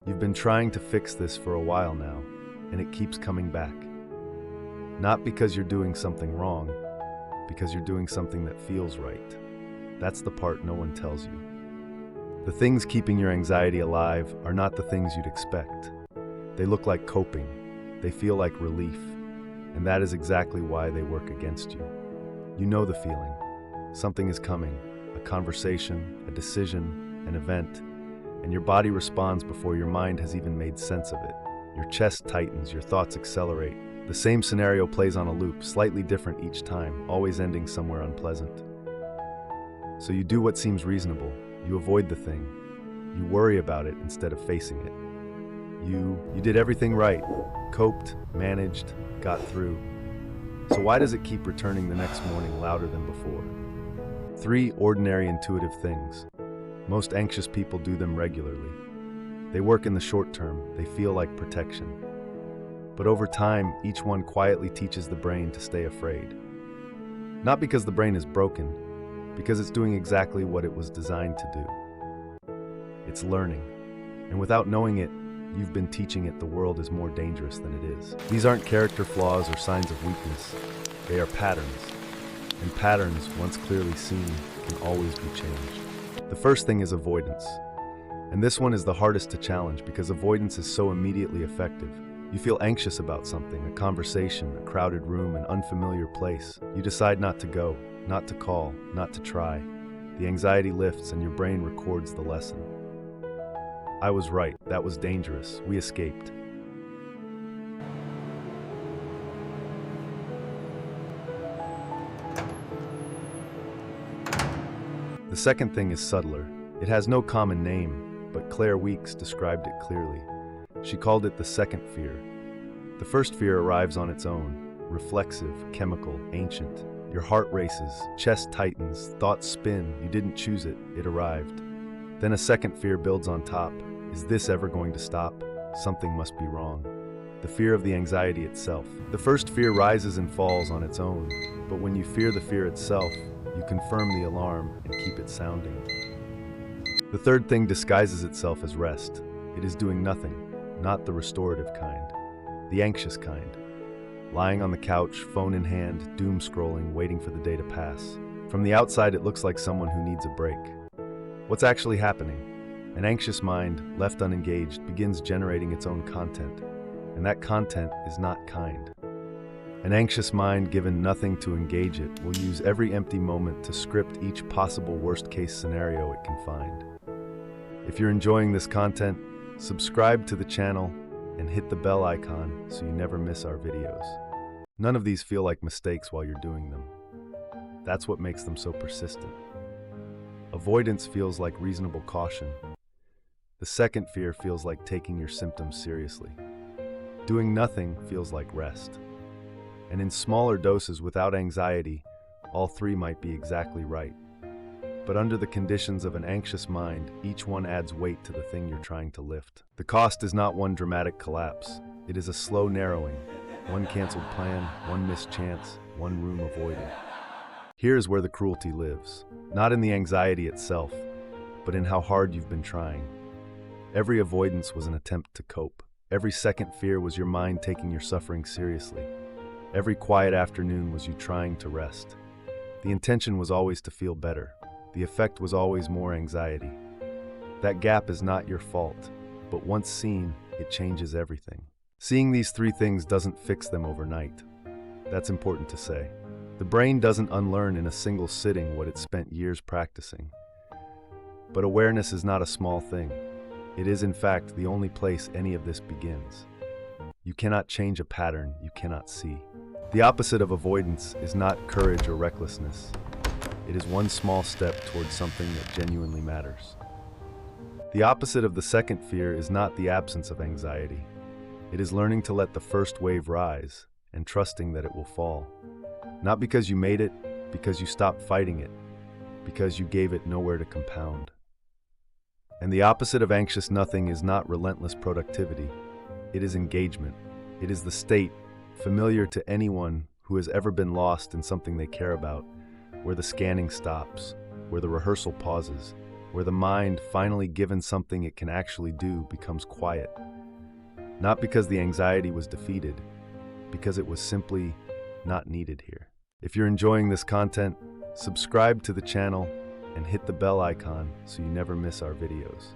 You've been trying to fix this for a while now, and it keeps coming back. Not because you're doing something wrong, because you're doing something that feels right. That's the part no one tells you. The things keeping your anxiety alive are not the things you'd expect. They look like coping. They feel like relief. And that is exactly why they work against you. You know the feeling. Something is coming. A conversation, a decision, an event. And your body responds before your mind has even made sense of it. Your chest tightens, your thoughts accelerate. The same scenario plays on a loop, slightly different each time, always ending somewhere unpleasant. So you do what seems reasonable. You avoid the thing. You worry about it instead of facing it. You did everything right. Coped, managed, got through. So why does it keep returning the next morning louder than before? 3 ordinary intuitive things. Most anxious people do them regularly. They work in the short term. They feel like protection. But over time, each one quietly teaches the brain to stay afraid. Not because the brain is broken, because it's doing exactly what it was designed to do. It's learning. And without knowing it, you've been teaching it the world is more dangerous than it is. These aren't character flaws or signs of weakness. They are patterns. And patterns, once clearly seen, can always be changed. The first thing is avoidance. And this one is the hardest to challenge because avoidance is so immediately effective. You feel anxious about something, a conversation, a crowded room, an unfamiliar place. You decide not to go, not to call, not to try. The anxiety lifts and your brain records the lesson. I was right. That was dangerous. We escaped. The second thing is subtler. It has no common name, but Claire Weeks described it clearly. She called it the second fear. The first fear arrives on its own, reflexive, chemical, ancient. Your heart races, chest tightens, thoughts spin. You didn't choose it, it arrived. Then a second fear builds on top. Is this ever going to stop? Something must be wrong. The fear of the anxiety itself. The first fear rises and falls on its own, but when you fear the fear itself, you confirm the alarm and keep it sounding. The third thing disguises itself as rest. It is doing nothing. Not the restorative kind, the anxious kind. Lying on the couch, phone in hand, doom scrolling, waiting for the day to pass. From the outside, it looks like someone who needs a break. What's actually happening? An anxious mind, left unengaged, begins generating its own content, and that content is not kind. An anxious mind, given nothing to engage it, will use every empty moment to script each possible worst-case scenario it can find. If you're enjoying this content, subscribe to the channel and hit the bell icon so you never miss our videos. None of these feel like mistakes while you're doing them. That's what makes them so persistent. Avoidance feels like reasonable caution. The second fear feels like taking your symptoms seriously. Doing nothing feels like rest. And in smaller doses without anxiety, all 3 might be exactly right. But under the conditions of an anxious mind, each one adds weight to the thing you're trying to lift. The cost is not one dramatic collapse. It is a slow narrowing. One canceled plan, one missed chance, one room avoided. Here's where the cruelty lives. Not in the anxiety itself, but in how hard you've been trying. Every avoidance was an attempt to cope. Every second fear was your mind taking your suffering seriously. Every quiet afternoon was you trying to rest. The intention was always to feel better. The effect was always more anxiety. That gap is not your fault, but once seen, it changes everything. Seeing these 3 things doesn't fix them overnight. That's important to say. The brain doesn't unlearn in a single sitting what it spent years practicing. But awareness is not a small thing. It is, in fact, the only place any of this begins. You cannot change a pattern you cannot see. The opposite of avoidance is not courage or recklessness. It is one small step towards something that genuinely matters. The opposite of the second fear is not the absence of anxiety. It is learning to let the first wave rise and trusting that it will fall. Not because you made it, because you stopped fighting it, because you gave it nowhere to compound. And the opposite of anxious nothing is not relentless productivity. It is engagement. It is the state, familiar to anyone who has ever been lost in something they care about, where the scanning stops, where the rehearsal pauses, where the mind, finally given something it can actually do, becomes quiet. Not because the anxiety was defeated, because it was simply not needed here. If you're enjoying this content, subscribe to the channel and hit the bell icon so you never miss our videos.